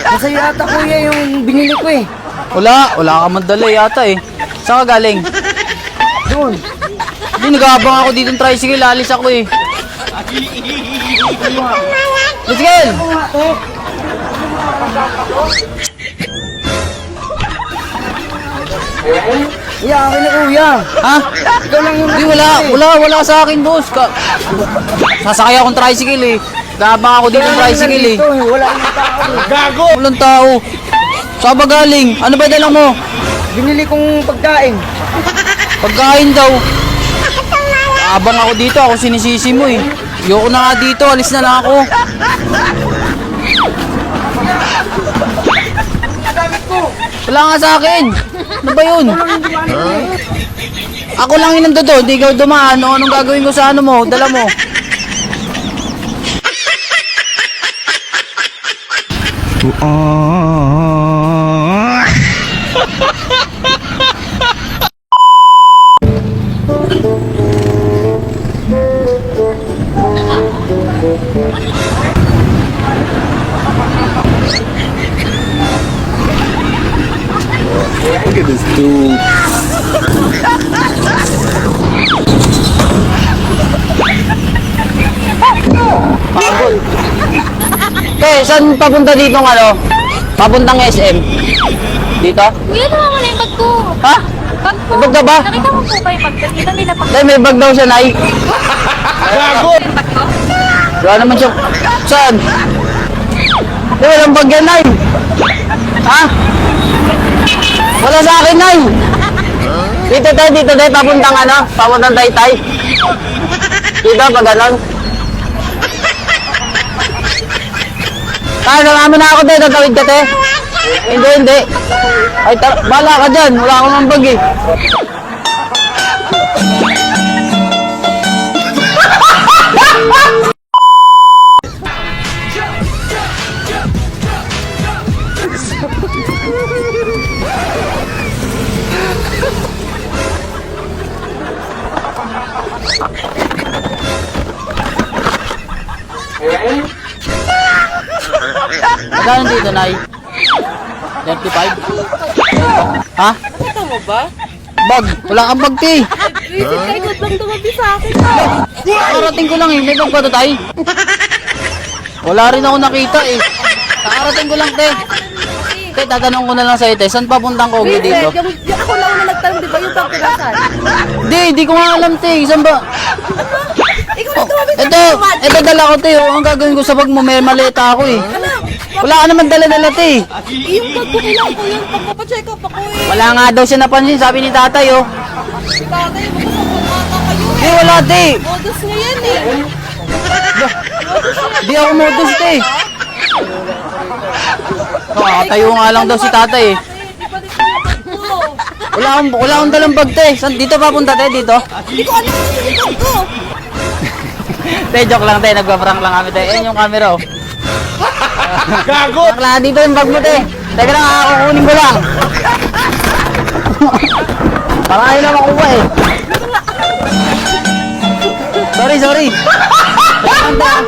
Nasa yata kuya yung binili ko eh. Wala ka mandala yata eh. Saan ka galing? Doon. Hindi, nag-aabang ako dito ng tricycle, alis ako eh. Tricycle! Iya, akin na kuya. Ha? Ikaw lang yung Hindi, wala sa akin, boss. Sasakay akong tricycle eh. Nag-aabang ako dito ng tricycle eh. Wala nang tao. Gago! Walang tao. Saan ba galing? Ano ba dalang mo? Binili kong pagkain. Pagkain daw. Abang ako dito, ako sinisisi mo eh. Ayoko na nga dito, alis na lang ako. Wala nga sa akin. Ano ba yun? Ako lang yung nandito, hindi ikaw dumaan. Anong gagawin ko sa ano mo? Dala mo. Look at this dude. Saan papunta dito ng ano? Papuntang SM? Dito? Kuya, naman na yung bag ko. Ha? Bag ko. May bag ka ba? Nakita mo po ba yung bag ko? Kita nila pag Dahil may bag daw siya, Nay. Gago! yung bag ko. Wala naman siya. Saan? Walang bag yan, Nay. Ha? Wala sa akin, Nay. Dito tayo. Papuntang ano? Papuntang Taytay. Dito, pag ganon. Sama na ako, tayo. Tatawid ka, te. Hindi. Ay, bala ka dyan. Wala akong ambag eh. Magkano dito, Nay? 35? Ha? Nakita mo ba? Bag! Wala kang bag, te! Visit kay God lang tumabi sa akin. Nakarating ko lang eh. May bag pa to, tay? Wala rin ako nakita eh. Nakarating ko lang, te. Te, tatanong ko na lang sa'yo, te. Saan papuntang Kogi dito? Yung ako na una nagtanong, di ba yung bag ko nasaan? Di ko nga alam, te. Saan ba? Ikaw na tumabi sa Ito dala ko, te. Ang gagawin ko sa bag mo, may maleta ako eh. Wala ka naman dala-dala, te. Yung bag ko kailangan ko yun. Pagpapacheck up ako eh. Wala nga daw siya napansin, sabi ni tatay, oh. Si tatay, magkasabot ata kayo eh. Di, wala, te. Modus niya yan eh. Di ako modus, te. Tayo nga lang daw si tatay eh. Di ba dito yung bag ko? Wala akong dalang bag, te. Saan dito papunta, te? Dito? Hindi ko alam kung yung bag ko. Te, joke lang, te. Nagpa-prank lang kami, te. Ayan yung camera, oh. Gago! Bakla, dito yung bag mo, te. Teka lang, kukunin ko lang. Parang ayaw na makuha eh. Sorry. Teka lang, te.